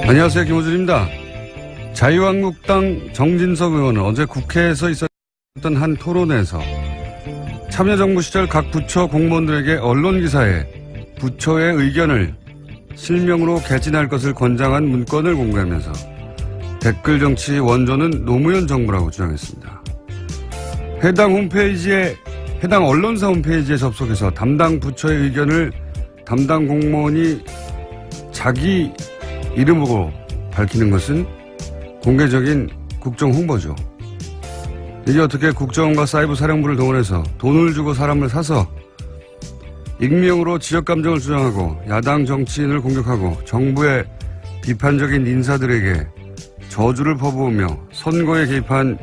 안녕하세요. 김호준입니다. 자유한국당 정진석 의원은 어제 국회에서 있었던 한 토론에서 참여정부 시절 각 부처 공무원들에게 언론기사에 부처의 의견을 실명으로 개진할 것을 권장한 문건을 공개하면서 댓글 정치 원조는 노무현 정부라고 주장했습니다. 해당 언론사 홈페이지에 접속해서 담당 부처의 의견을 담당 공무원이 자기 이름으로 밝히는 것은 공개적인 국정 홍보죠. 이게 어떻게 국정원과 사이버 사령부를 동원해서 돈을 주고 사람을 사서 익명으로 지역 감정을 주장하고 야당 정치인을 공격하고 정부의 비판적인 인사들에게 저주를 퍼부으며 선거에 개입한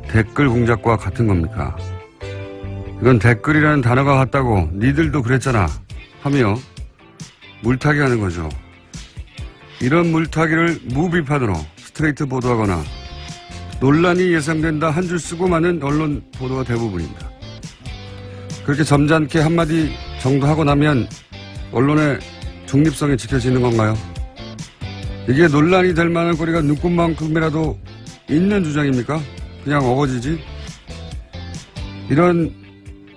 댓글 공작과 같은 겁니까? 이건 댓글이라는 단어가 같다고 니들도 그랬잖아 하며 물타기 하는 거죠. 이런 물타기를 무비판으로 스트레이트 보도하거나 논란이 예상된다 한 줄 쓰고 마는 언론 보도가 대부분입니다. 그렇게 점잖게 한마디 정도 하고 나면 언론의 중립성이 지켜지는 건가요? 이게 논란이 될 만한 거리가 눈꽃만큼이라도 있는 주장입니까? 그냥 어거지지? 이런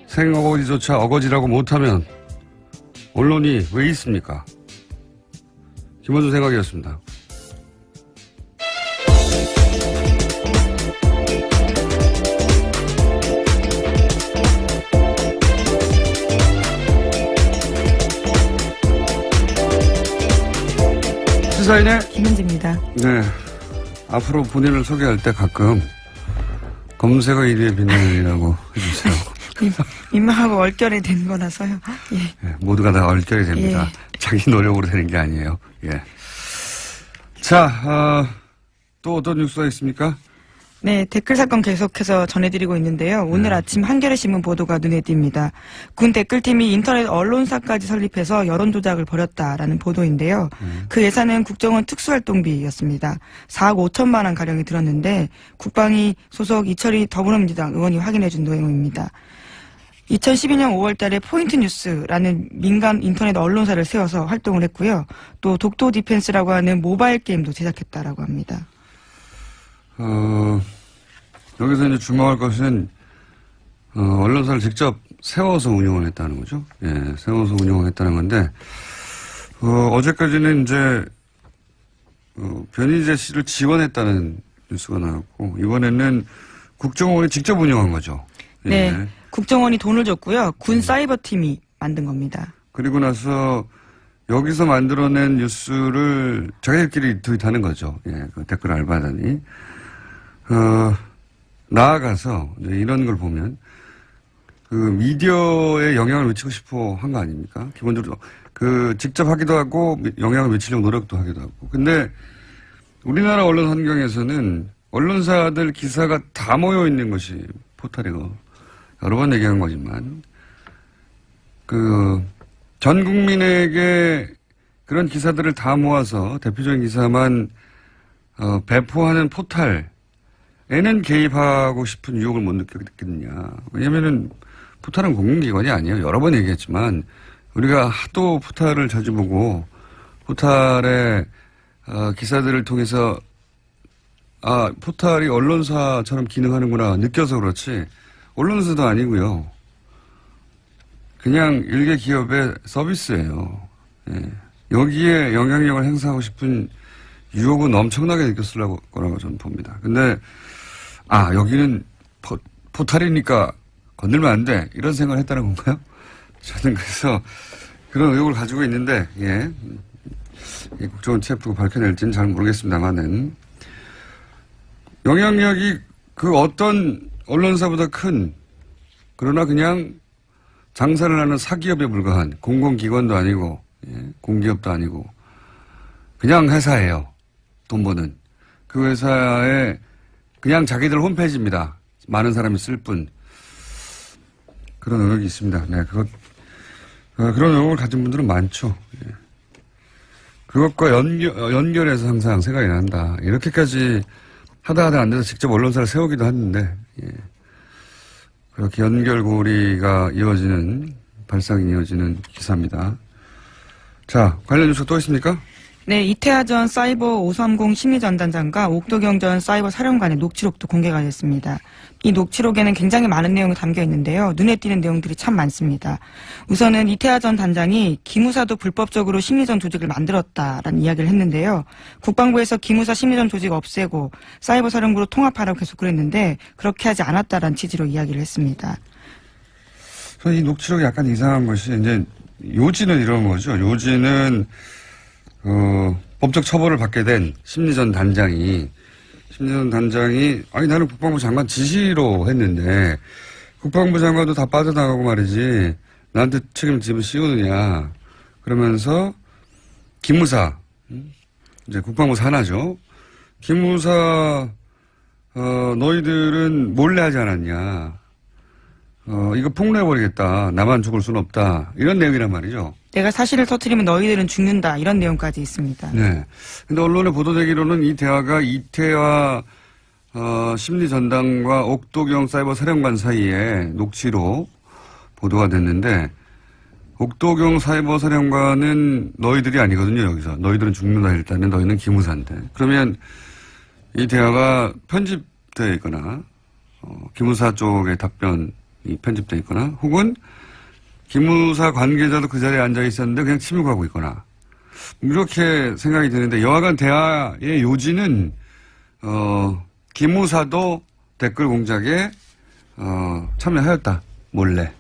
생어거지조차 어거지라고 못하면 언론이 왜 있습니까? 김원준 생각이었습니다. 시사인의 김은지입니다. 네. 앞으로 본인을 소개할 때 가끔 검색어 1위의 빛나는이라고 해주세요. 민망하고 얼결이 된 거라서요. 예. 네, 모두가 다 얼결이 됩니다. 예. 자기 노력으로 되는 게 아니에요. 예. 자, 또 어떤 뉴스가 있습니까? 네, 댓글 사건 계속해서 전해드리고 있는데요. 오늘 아침 한겨레신문 보도가 눈에 띕니다. 군 댓글팀이 인터넷 언론사까지 설립해서 여론 조작을 벌였다라는 보도인데요. 그 예산은 국정원 특수활동비였습니다. 4억 5천만 원 가량이 들었는데 국방위 소속 이철희 더불어민주당 의원이 확인해준 내용입니다. 2012년 5월 달에 포인트 뉴스라는 민간 인터넷 언론사를 세워서 활동을 했고요. 또 독도 디펜스라고 하는 모바일 게임도 제작했다라고 합니다. 여기서 이제 주목할 것은, 언론사를 직접 세워서 운영을 했다는 거죠. 예, 세워서 운영을 했다는 건데, 어제까지는 이제, 변희재 씨를 지원했다는 뉴스가 나왔고, 이번에는 국정원이 직접 운영한 거죠. 예. 네. 국정원이 돈을 줬고요. 군 사이버팀이 만든 겁니다. 그리고 나서 여기서 만들어낸 뉴스를 자기들끼리 트윗하는 거죠. 예, 그 댓글 알바다니. 나아가서 이런 걸 보면 그 미디어에 영향을 미치고 싶어 한 거 아닙니까? 기본적으로 그 직접 하기도 하고 영향을 미치려고 노력도 하기도 하고. 근데 우리나라 언론 환경에서는 언론사들 기사가 다 모여 있는 것이 포털이고 여러 번 얘기한 거지만 그 전 국민에게 그런 기사들을 다 모아서 대표적인 기사만 배포하는 포털에는 개입하고 싶은 유혹을 못 느꼈겠느냐. 왜냐면은 포털은 공공기관이 아니에요. 여러 번 얘기했지만 우리가 하도 포털을 자주 보고 포털의 기사들을 통해서 포털이 언론사처럼 기능하는구나 느껴서 그렇지 언론사도 아니고요. 그냥 일개 기업의 서비스예요. 예. 여기에 영향력을 행사하고 싶은 유혹은 엄청나게 느꼈을 거라고 저는 봅니다. 근데 여기는 포탈이니까 건들면 안 돼. 이런 생각을 했다는 건가요? 저는 그래서 그런 의혹을 가지고 있는데 국정원 TF가 밝혀낼지는 잘 모르겠습니다만은 영향력이 그 어떤 언론사보다 큰 그러나 그냥 장사를 하는 사기업에 불과한 공공기관도 아니고 공기업도 아니고 그냥 회사예요. 돈 버는. 그 회사에 그냥 자기들 홈페이지입니다. 많은 사람이 쓸 뿐. 그런 의혹이 있습니다. 네, 그런 의혹을 가진 분들은 많죠. 예. 그것과 연결해서 항상 생각이 난다. 이렇게까지 하다 안 돼서 직접 언론사를 세우기도 했는데, 예. 그렇게 연결고리가 발상이 이어지는 기사입니다. 자, 관련 뉴스 또 있습니까? 네, 이태하 전 사이버 530 심리전단장과 옥도경 전 사이버 사령관의 녹취록도 공개가 됐습니다. 이 녹취록에는 굉장히 많은 내용이 담겨 있는데요. 눈에 띄는 내용들이 참 많습니다. 우선은 이태하 전 단장이 기무사도 불법적으로 심리전 조직을 만들었다라는 이야기를 했는데요. 국방부에서 기무사 심리전 조직 없애고 사이버 사령부로 통합하라고 계속 그랬는데 그렇게 하지 않았다라는 취지로 이야기를 했습니다. 저는 이 녹취록이 약간 이상한 것이 이제 요지는 이런 거죠. 요지는 법적 처벌을 받게 된 심리전 단장이 아니 나는 국방부 장관 지시로 했는데 국방부 장관도 다 빠져나가고 말이지 나한테 책임을 집어 씌우느냐 그러면서 기무사 이제 국방부 산하죠. 기무사 너희들은 몰래 하지 않았냐. 이거 폭로해버리겠다. 나만 죽을 수는 없다. 이런 내용이란 말이죠. 내가 사실을 터뜨리면 너희들은 죽는다. 이런 내용까지 있습니다. 네. 근데 언론에 보도되기로는 이 대화가 이태화 심리전당과 옥도경 사이버 사령관 사이에 녹취로 보도가 됐는데 옥도경 사이버 사령관은 너희들이 아니거든요. 여기서. 너희들은 죽는다 일단은 너희는 기무사인데. 그러면 이 대화가 편집되어 있거나 기무사 쪽의 답변이 편집되어 있거나 혹은 기무사 관계자도 그 자리에 앉아 있었는데 그냥 침묵하고 있거나 이렇게 생각이 드는데 여하간 대화의 요지는 기무사도 댓글 공작에 참여하였다 몰래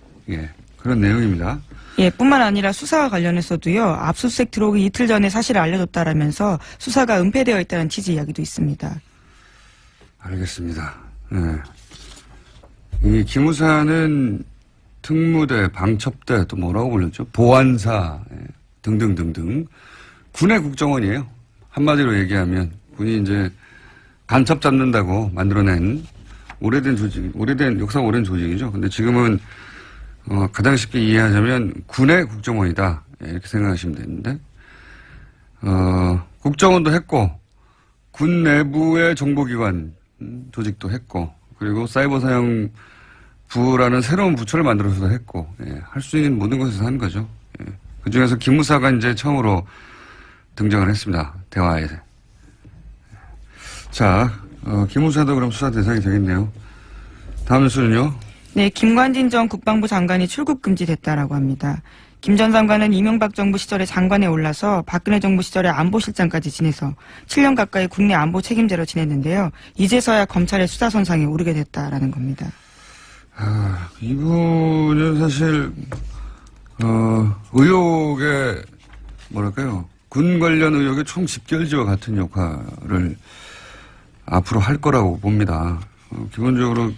그런 내용입니다. 예, 뿐만 아니라 수사와 관련해서도요. 압수수색 들어오기 이틀 전에 사실을 알려줬다라면서 수사가 은폐되어 있다는 취지 이야기도 있습니다. 알겠습니다. 네. 이 기무사는 특무대, 방첩대 또 뭐라고 불렸죠? 보안사 등등등등 군의 국정원이에요. 한마디로 얘기하면 군이 이제 간첩 잡는다고 만들어낸 오래된 조직, 역사 오랜 조직이죠. 근데 지금은 가장 쉽게 이해하자면 군의 국정원이다 이렇게 생각하시면 되는데 국정원도 했고 군 내부의 정보기관 조직도 했고 그리고 사이버 사령부라는 새로운 부처를 만들어서도 했고 할 수 있는 모든 것에서 한 거죠. 그중에서 기무사가 이제 처음으로 등장을 했습니다. 대화에. 자, 기무사도 그럼 수사 대상이 되겠네요. 다음 뉴스는요. 네, 김관진 전 국방부 장관이 출국 금지됐다라고 합니다. 김 전 장관은 이명박 정부 시절에 장관에 올라서 박근혜 정부 시절에 안보실장까지 지내서 7년 가까이 국내 안보 책임자로 지냈는데요. 이제서야 검찰의 수사선상에 오르게 됐다라는 겁니다. 이분은 사실 의혹의 뭐랄까요 군 관련 의혹의 총 집결지와 같은 역할을 앞으로 할 거라고 봅니다. 기본적으로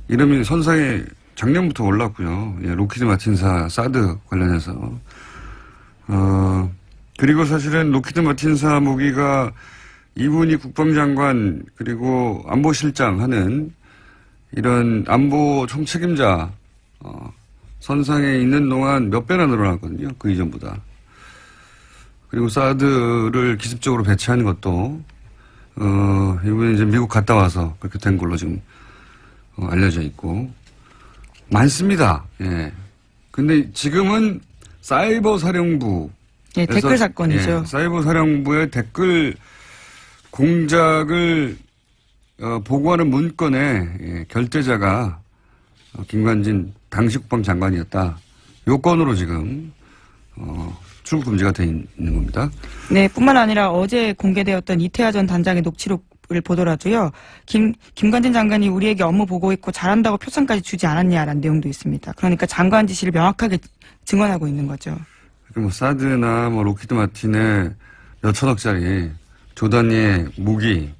이름이 선상에 작년부터 올랐고요. 로키드 마틴사 사드 관련해서 그리고 사실은 로키드 마틴사 무기가 이분이 국방장관 그리고 안보실장 하는 이런 안보 총책임자 선상에 있는 동안 몇 배나 늘어났거든요. 그 이전보다. 그리고 사드를 기습적으로 배치하는 것도 이번에 이제 미국 갔다 와서 그렇게 된 걸로 지금 알려져 있고 많습니다. 예. 근데 지금은 사이버 사령부 댓글 사건이죠. 사이버 사령부의 댓글 공작을 보고하는 문건의 결재자가 김관진 당시 국방장관이었다. 요건으로 지금 출국 금지가 돼 있는 겁니다. 네, 뿐만 아니라 어제 공개되었던 이태하 전 단장의 녹취록을 보더라도요. 김관진 장관이 우리에게 업무 보고했고 잘한다고 표창까지 주지 않았냐라는 내용도 있습니다. 그러니까 장관 지시를 명확하게 증언하고 있는 거죠. 뭐 사드나 뭐 로키드 마틴의 몇천억짜리 조 단위의 무기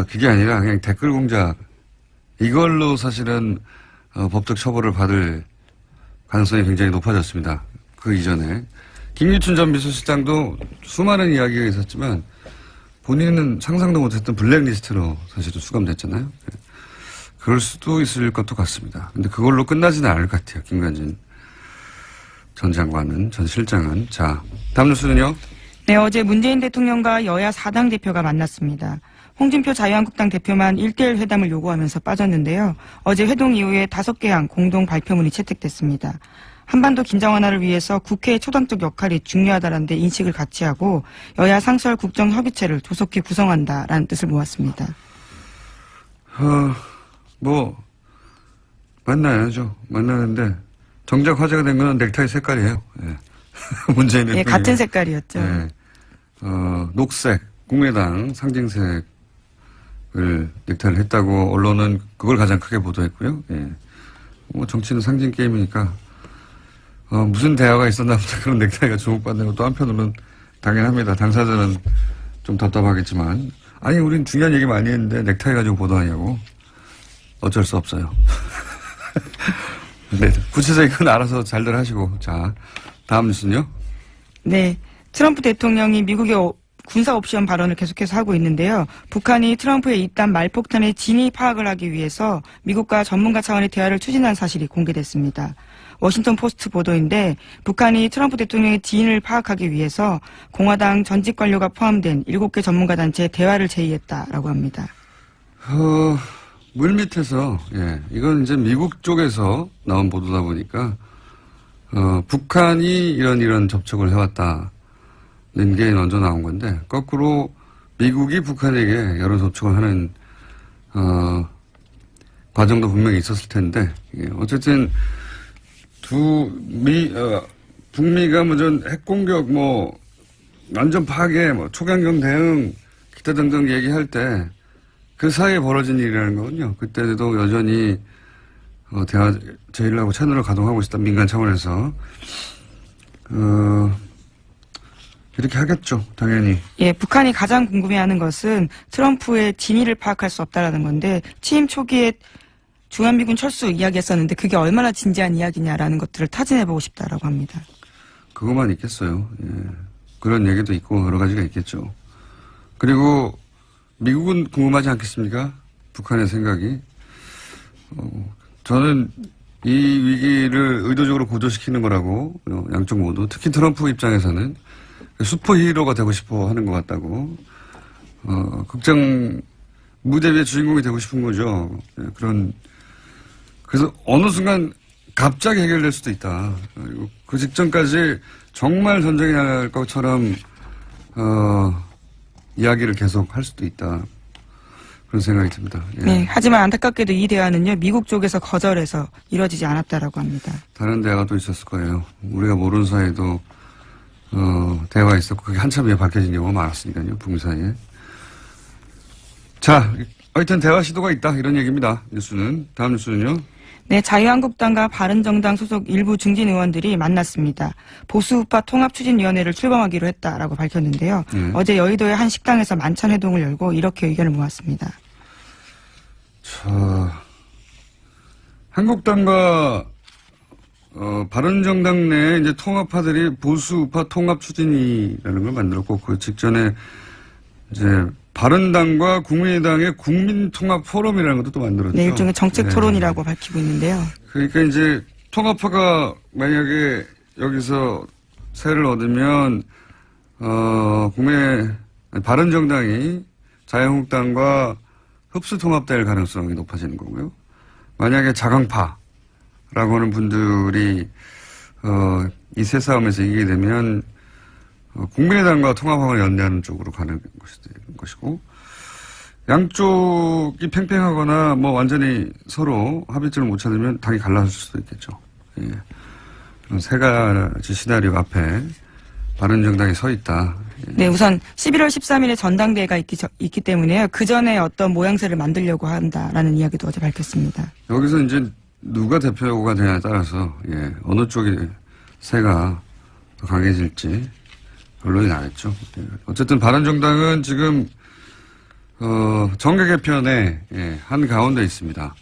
그게 아니라 그냥 댓글 공작 이걸로 사실은 법적 처벌을 받을 가능성이 굉장히 높아졌습니다. 그 이전에 김유춘 전 비서실장도 수많은 이야기가 있었지만 본인은 상상도 못했던 블랙리스트로 사실은 수감됐잖아요. 그럴 수도 있을 것도 같습니다. 근데 그걸로 끝나지는 않을 것 같아요. 김관진 전 장관은, 전 실장은. 자, 다음 뉴스는요. 네, 어제 문재인 대통령과 여야 4당 대표가 만났습니다. 홍준표 자유한국당 대표만 1대1 회담을 요구하면서 빠졌는데요. 어제 회동 이후에 5개 안 공동 발표문이 채택됐습니다. 한반도 긴장 완화를 위해서 국회의 초당적 역할이 중요하다는 데 인식을 같이 하고 여야 상설 국정협의체를 조속히 구성한다라는 뜻을 모았습니다. 만나야죠. 만나는데 정작 화제가 된 건 넥타이 색깔이에요. 예. 문재인 예, 같은 색깔이었죠. 예. 녹색, 국민의당 상징색을 넥타이를 했다고 언론은 그걸 가장 크게 보도했고요. 예. 뭐 정치는 상징 게임이니까 무슨 대화가 있었나 보다 그런 넥타이가 주목받는 것도 한편으로는 당연합니다. 당사자는 좀 답답하겠지만 아니 우린 중요한 얘기 많이 했는데 넥타이 가지고 보도하냐고. 어쩔 수 없어요. 네, 구체적인 건 알아서 잘들 하시고. 자, 다음 뉴스는요? 네. 트럼프 대통령이 미국의 군사 옵션 발언을 계속해서 하고 있는데요. 북한이 트럼프의 이딴 말폭탄의 진위 파악을 하기 위해서 미국과 전문가 차원의 대화를 추진한 사실이 공개됐습니다. 워싱턴 포스트 보도인데 북한이 트럼프 대통령의 지인을 파악하기 위해서 공화당 전직 관료가 포함된 7개 전문가 단체에 대화를 제의했다라고 합니다. 물밑에서, 예, 이건 이제 미국 쪽에서 나온 보도다 보니까, 북한이 이런 접촉을 해왔다는 게 먼저 나온 건데, 거꾸로 미국이 북한에게 여러 접촉을 하는, 과정도 분명히 있었을 텐데, 예, 어쨌든, 북미가 핵공격, 완전 파괴, 초강경 대응, 기타 등등 얘기할 때, 그 사이에 벌어진 일이라는 거군요. 그때도 여전히 대화 제일하고 채널을 가동하고 있었다. 민간 차원에서. 이렇게 하겠죠. 당연히. 예, 북한이 가장 궁금해하는 것은 트럼프의 진위를 파악할 수 없다라는 건데 취임 초기에 주한미군 철수 이야기했었는데 그게 얼마나 진지한 이야기냐라는 것들을 타진해보고 싶다라고 합니다. 그것만 있겠어요. 예. 그런 얘기도 있고 여러 가지가 있겠죠. 그리고 미국은 궁금하지 않겠습니까? 북한의 생각이. 저는 이 위기를 의도적으로 고조시키는 거라고 양쪽 모두 특히 트럼프 입장에서는 슈퍼히어로가 되고 싶어 하는 것 같다고 극장 무대 위의 주인공이 되고 싶은 거죠. 그래서 어느 순간 갑자기 해결될 수도 있다. 그리고 그 직전까지 정말 전쟁이 날 것처럼 이야기를 계속 할 수도 있다. 그런 생각이 듭니다. 예. 네, 하지만 안타깝게도 이 대화는요, 미국 쪽에서 거절해서 이루어지지 않았다라고 합니다. 다른 대화가 또 있었을 거예요. 우리가 모르는 사이에도, 대화가 있었고, 그게 한참 후에 밝혀진 경우가 많았으니까요, 북미 사이에. 자, 하여튼 대화 시도가 있다. 이런 얘기입니다. 뉴스는. 다음 뉴스는요? 네, 자유한국당과 바른정당 소속 일부 중진 의원들이 만났습니다. 보수우파 통합추진위원회를 출범하기로 했다라고 밝혔는데요. 어제 여의도의 한 식당에서 만찬회동을 열고 이렇게 의견을 모았습니다. 자, 한국당과 바른정당 내 이제 통합파들이 보수우파 통합추진위라는 걸 만들었고 그 직전에 이제 바른당과 국민의당의 국민통합포럼이라는 것도 또 만들었죠. 네, 일종의 정책 토론이라고 밝히고 있는데요. 그러니까 이제 통합파가 만약에 여기서 세를 얻으면 바른정당이 자유한국당과 흡수통합될 가능성이 높아지는 거고요. 만약에 자강파라고 하는 분들이 이 세 싸움에서 이기게 되면 국민의당과 통합항을 연대하는 쪽으로 가는 것이고 양쪽이 팽팽하거나 완전히 서로 합의점을 못 찾으면 당이 갈라질 수도 있겠죠. 예. 그런 세 가지 시나리오 앞에 바른정당이 서 있다. 예. 네, 우선 11월 13일에 전당대회가 있기 때문에요. 그 전에 어떤 모양새를 만들려고 한다라는 이야기도 어제 밝혔습니다. 여기서 이제 누가 대표가 되냐에 따라서 어느 쪽이 세가 더 강해질지 결론이 나겠죠. 어쨌든 바른정당은 지금 정계 개편에 한 가운데 있습니다.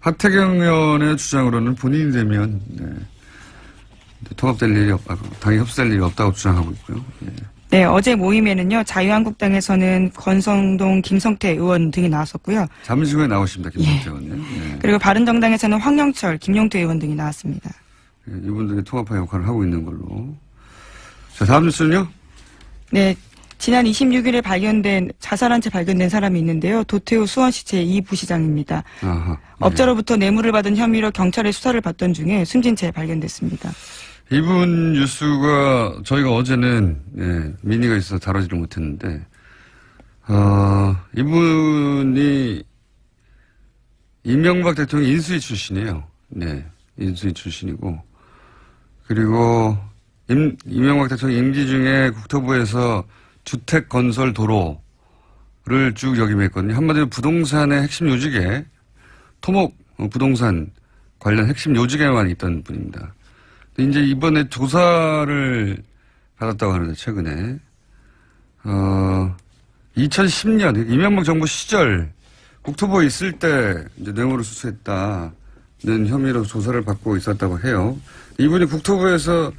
하태경 의원의 주장으로는 본인이 되면 통합될 일이 당이 흡수될 일이 없다고 주장하고 있고요. 네, 어제 모임에는요, 자유한국당에서는 권성동, 김성태 의원 등이 나왔었고요. 잠시 후에 나오십니다, 김성태 의원님. 그리고 바른정당에서는 황영철, 김용태 의원 등이 나왔습니다. 이분들이 통합파 역할을 하고 있는 걸로. 자, 다음 뉴스는요? 네, 지난 26일에 자살한 채 발견된 사람이 있는데요. 도태우 수원시체 이 부시장입니다. 아하, 네. 업자로부터 뇌물을 받은 혐의로 경찰의 수사를 받던 중에 숨진 채 발견됐습니다. 이분 뉴스가 저희가 어제는 미니가 있어서 다루지를 못했는데 이분이 이명박 대통령 인수위 출신이에요. 네, 인수위 출신이고 그리고 이명박 대통령 임기 중에 국토부에서 주택 건설 도로를 쭉 역임했거든요. 한마디로 부동산의 핵심 요직에 토목 부동산 관련 핵심 요직에만 있던 분입니다. 이제 이번에 조사를 받았다고 하는데 최근에 2010년 이명박 정부 시절 국토부에 있을 때 이제 뇌물을 수수했다는 혐의로 조사를 받고 있었다고 해요. 이분이 국토부에서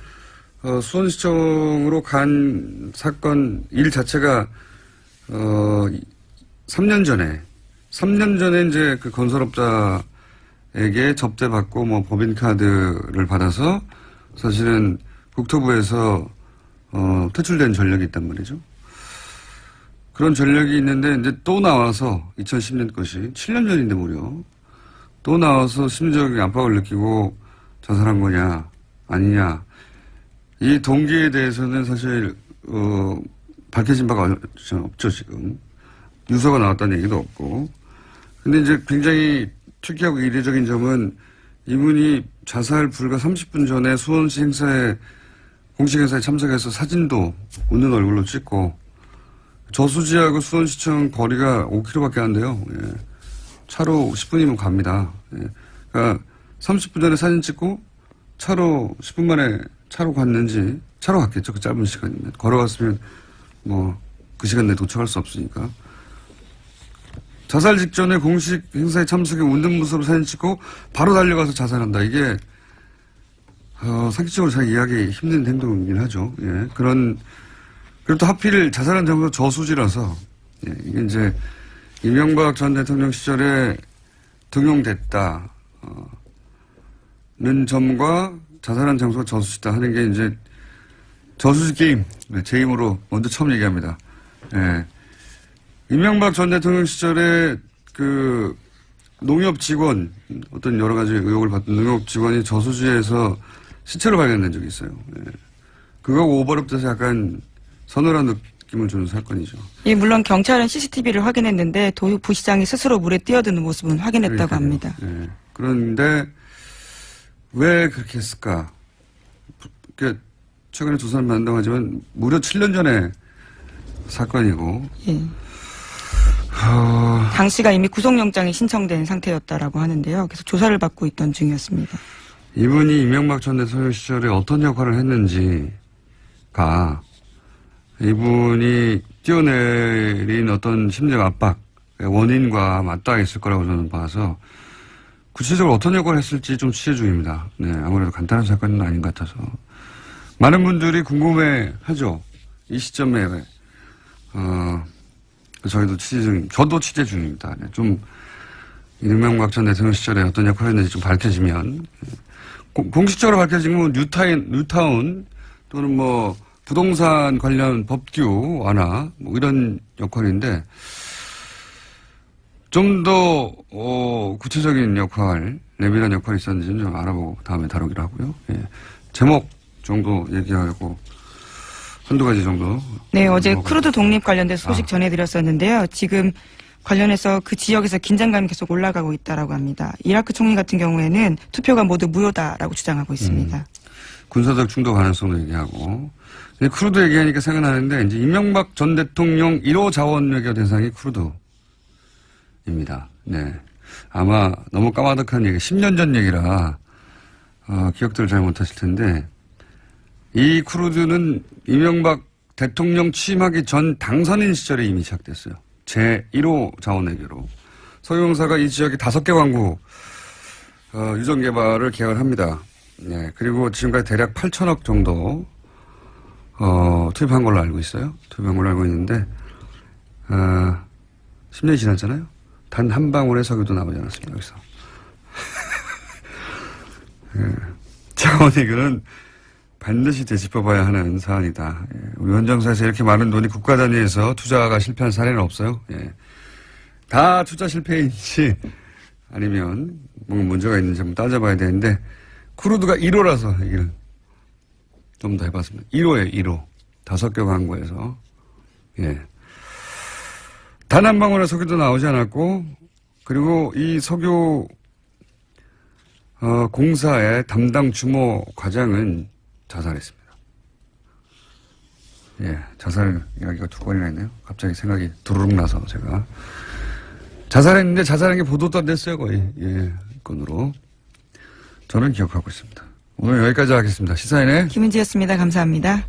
수원시청으로 간 사건 일 자체가 3년 전에 이제 그 건설업자에게 접대받고 뭐 법인카드를 받아서 사실은 국토부에서 퇴출된 전력이 있단 말이죠. 그런 전력이 있는데 이제 또 나와서 2010년 것이 7년 전인데 무려 또 나와서 심리적인 압박을 느끼고 자살한 거냐 아니냐 이 동기에 대해서는 사실 밝혀진 바가 없죠 지금. 유서가 나왔다는 얘기도 없고. 근데 이제 굉장히 특이하고 이례적인 점은 이분이 자살 불과 30분 전에 수원시 공식 행사에 참석해서 사진도 웃는 얼굴로 찍고 저수지하고 수원시청 거리가 5km밖에 안 돼요. 예. 차로 10분이면 갑니다. 예. 그러니까 30분 전에 사진 찍고 차로 10분 만에 차로 갔는지 차로 갔겠죠. 그 짧은 시간이면. 걸어갔으면 뭐 그 시간 내에 도착할 수 없으니까. 자살 직전에 공식 행사에 참석해 웃는 모습으로 사진 찍고 바로 달려가서 자살한다. 이게 상식적으로 잘 이해하기 힘든 행동이긴 하죠. 예. 그리고 또 하필 자살한 장소가 저수지라서 예. 이게 이제 이명박 전 대통령 시절에 등용됐다는 점과 자살한 장소가 저수지다 하는 게 이제 저수지 게임 제 힘으로 먼저 처음 얘기합니다. 예. 이명박 전 대통령 시절에 그 농협 직원 어떤 여러 가지 의혹을 받던 농협 직원이 저수지에서 시체로 발견된 적이 있어요. 예. 그거 오버랩돼서 약간 서늘한 느낌을 주는 사건이죠. 예, 물론 경찰은 CCTV를 확인했는데 도육 부시장이 스스로 물에 뛰어드는 모습은 확인했다고 그러니까요. 합니다. 예. 그런데 왜 그렇게 했을까? 최근에 조사를 만나하지만 무려 7년 전에 사건이고. 예. 당시가 이미 구속영장이 신청된 상태였다라고 하는데요. 그래서 조사를 받고 있던 중이었습니다. 이분이 이명박 전 대통령 시절에 어떤 역할을 했는지가 이분이 뛰어내린 어떤 심리적 압박, 원인과 맞닿아 있을 거라고 저는 봐서 구체적으로 어떤 역할을 했을지 좀 취재 중입니다. 네, 아무래도 간단한 사건은 아닌 것 같아서. 많은 분들이 궁금해 하죠. 이 시점에, 저도 취재 중입니다. 네, 좀, 이명박 전 대통령 시절에 어떤 역할을 했는지 좀 밝혀지면, 공식적으로 밝혀진 건 뉴타운 또는 뭐, 부동산 관련 법규 완화, 뭐 이런 역할인데, 좀 더, 구체적인 역할, 내밀한 역할이 있었는지는 좀 알아보고 다음에 다루기로 하고요. 예. 제목 정도 얘기하고, 한두 가지 정도. 네, 어제 크루드 독립 관련돼서 소식 전해드렸었는데요. 지금 관련해서 그 지역에서 긴장감이 계속 올라가고 있다라고 합니다. 이라크 총리 같은 경우에는 투표가 모두 무효다라고 주장하고 있습니다. 군사적 충돌 가능성도 얘기하고. 근데 크루드 얘기하니까 생각나는데, 이제 이명박 전 대통령 1호 자원 외교 대상이 크루드입니다. 네. 아마 너무 까마득한 얘기, 10년 전 얘기라, 기억들을 잘 못하실 텐데, 이 크루드는 이명박 대통령 취임하기 전 당선인 시절에 이미 시작됐어요. 제1호 자원외교로. 소유공사가 이 지역에 5개 광구 유전 개발을 계획을 합니다. 네, 그리고 지금까지 대략 8천억 정도 투입한 걸로 알고 있어요. 투입한 걸로 알고 있는데 10년이 지났잖아요. 단 한 방울의 석유도 나오지 않았습니다. 여기서. 네. 자원외교는 반드시 되짚어봐야 하는 사안이다. 예. 우리 헌정사에서 이렇게 많은 돈이 국가 단위에서 투자가 실패한 사례는 없어요. 예. 다 투자 실패인지 아니면 뭔가 문제가 있는지 한번 따져봐야 되는데 크루드가 1호라서 얘기를 좀 더 해봤습니다. 1호에 1호. 5개 광고에서. 예. 단 한 방울의 석유도 나오지 않았고 그리고 이 석유 공사의 담당 주모 과장은 자살했습니다. 예, 자살 이야기가 2건이나 있네요. 갑자기 생각이 두루룩 나서 제가. 자살했는데 자살한 게 보도도 안 됐어요, 거의. 예, 건으로. 저는 기억하고 있습니다. 오늘 여기까지 하겠습니다. 시사인의 김은지였습니다. 감사합니다.